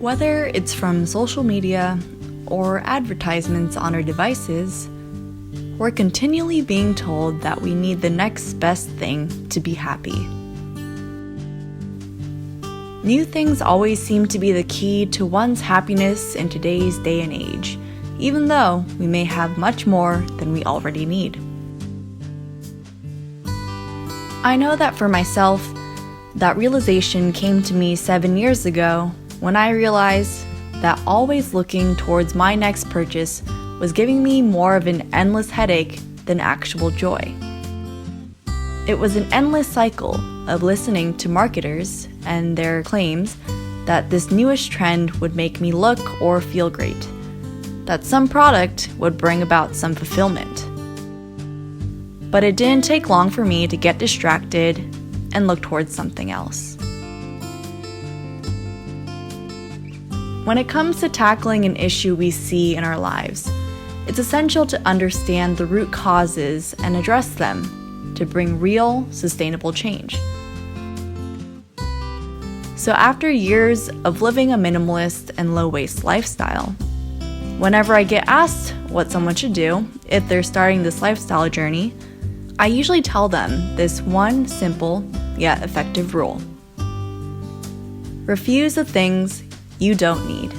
Whether it's from social media or advertisements on our devices, we're continually being told that we need the next best thing to be happy. New things always seem to be the key to one's happiness in today's day and age, even though we may have much more than we already need. I know that for myself, that realization came to me 7 years ago when I realized that always looking towards my next purchase was giving me more of an endless headache than actual joy. It was an endless cycle of listening to marketers and their claims that this newest trend would make me look or feel great, that some product would bring about some fulfillment. But it didn't take long for me to get distracted and look towards something else. When it comes to tackling an issue we see in our lives, it's essential to understand the root causes and address them to bring real, sustainable change. So after years of living a minimalist and low-waste lifestyle, whenever I get asked what someone should do if they're starting this lifestyle journey, I usually tell them this one simple yet effective rule. Refuse the things you don't need.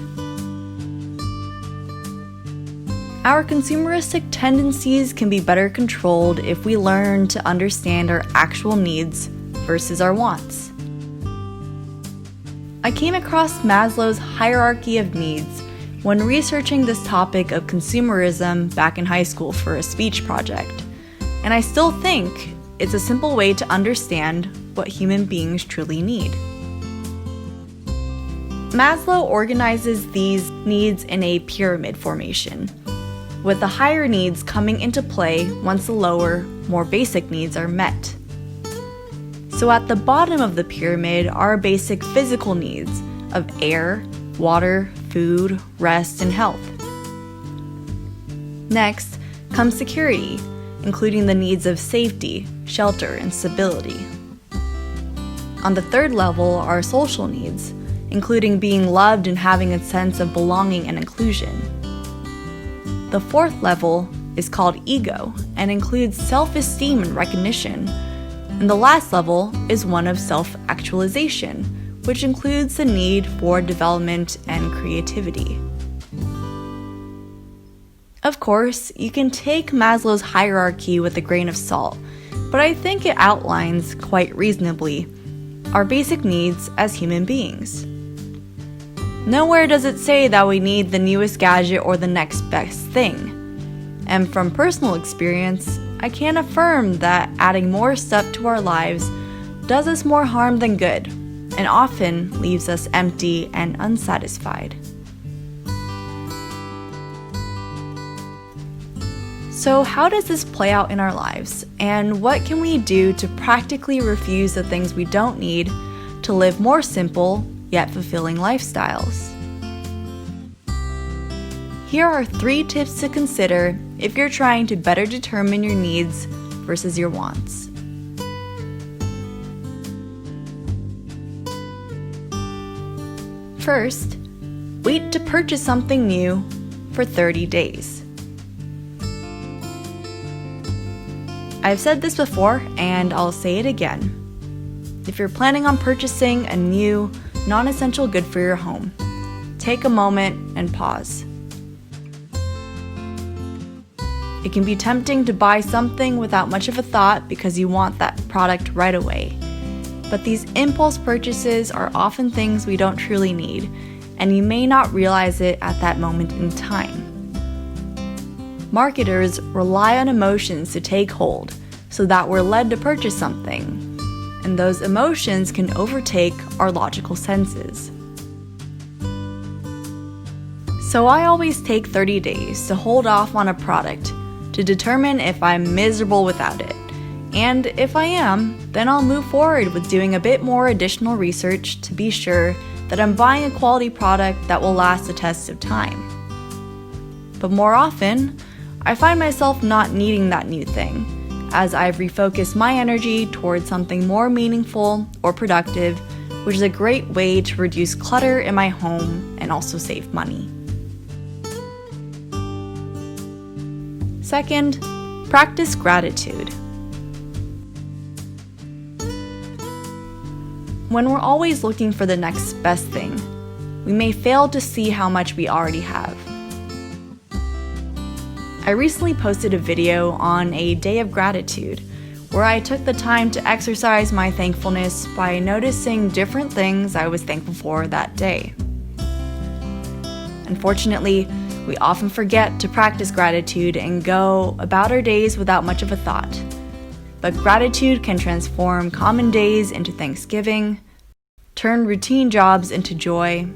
Our consumeristic tendencies can be better controlled if we learn to understand our actual needs versus our wants. I came across Maslow's hierarchy of needs when researching this topic of consumerism back in high school for a speech project, and I still think it's a simple way to understand what human beings truly need. Maslow organizes these needs in a pyramid formation, with the higher needs coming into play once the lower, more basic needs are met. So at the bottom of the pyramid are basic physical needs of air, water, food, rest, and health. Next comes security, including the needs of safety, shelter, and stability. On the third level are social needs, including being loved and having a sense of belonging and inclusion. The fourth level is called ego and includes self-esteem and recognition. And the last level is one of self-actualization, which includes the need for development and creativity. Of course, you can take Maslow's hierarchy with a grain of salt, but I think it outlines quite reasonably our basic needs as human beings. Nowhere does it say that we need the newest gadget or the next best thing. And from personal experience, I can affirm that adding more stuff to our lives does us more harm than good, and often leaves us empty and unsatisfied. So how does this play out in our lives, and what can we do to practically refuse the things we don't need to live more simple yet fulfilling lifestyles? Here are 3 tips to consider if you're trying to better determine your needs versus your wants. First, wait to purchase something new for 30 days. I've said this before, and I'll say it again. If you're planning on purchasing a new, non-essential good for your home, take a moment and pause. It can be tempting to buy something without much of a thought because you want that product right away. But these impulse purchases are often things we don't truly need, and you may not realize it at that moment in time. Marketers rely on emotions to take hold so that we're led to purchase something, and those emotions can overtake our logical senses. So I always take 30 days to hold off on a product to determine if I'm miserable without it. And if I am, then I'll move forward with doing a bit more additional research to be sure that I'm buying a quality product that will last the test of time. But more often, I find myself not needing that new thing, as I've refocused my energy towards something more meaningful or productive which is a great way to reduce clutter in my home and also save money. Second, practice gratitude. When we're always looking for the next best thing, we may fail to see how much we already have. I recently posted a video on a day of gratitude where I took the time to exercise my thankfulness by noticing different things I was thankful for that day. Unfortunately, we often forget to practice gratitude and go about our days without much of a thought. But gratitude can transform common days into Thanksgiving, turn routine jobs into joy,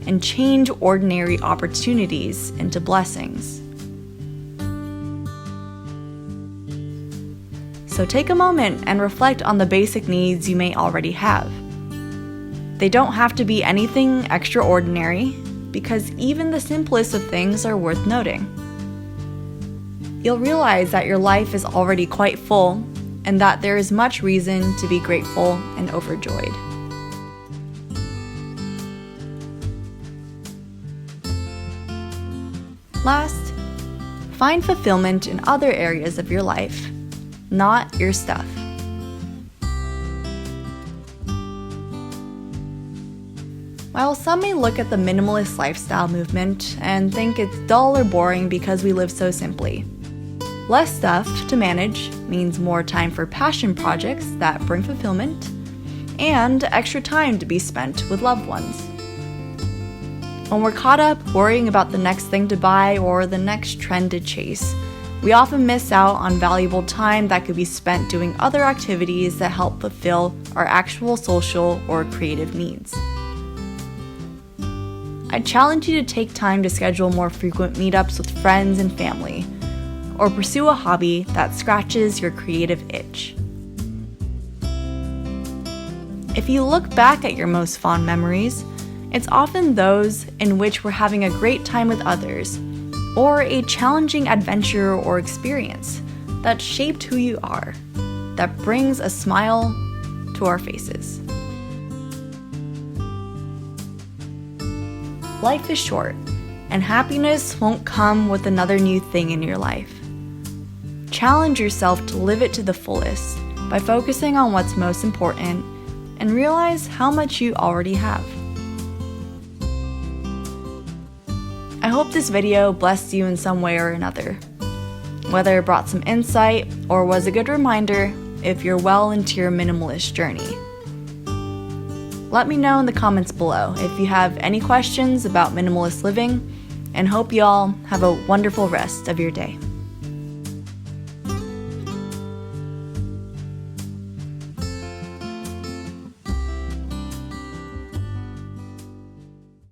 and change ordinary opportunities into blessings. So take a moment and reflect on the basic needs you may already have. They don't have to be anything extraordinary, because even the simplest of things are worth noting. You'll realize that your life is already quite full, and that there is much reason to be grateful and overjoyed. Last, find fulfillment in other areas of your life, not your stuff. While some may look at the minimalist lifestyle movement and think it's dull or boring because we live so simply, less stuff to manage means more time for passion projects that bring fulfillment and extra time to be spent with loved ones. When we're caught up worrying about the next thing to buy or the next trend to chase, we often miss out on valuable time that could be spent doing other activities that help fulfill our actual social or creative needs. I challenge you to take time to schedule more frequent meetups with friends and family, or pursue a hobby that scratches your creative itch. If you look back at your most fond memories, it's often those in which we're having a great time with others, or a challenging adventure or experience that shaped who you are, that brings a smile to our faces. Life is short, and happiness won't come with another new thing in your life. Challenge yourself to live it to the fullest by focusing on what's most important and realize how much you already have. I hope this video blessed you in some way or another, whether it brought some insight or was a good reminder if you're well into your minimalist journey. Let me know in the comments below if you have any questions about minimalist living, and hope you all have a wonderful rest of your day.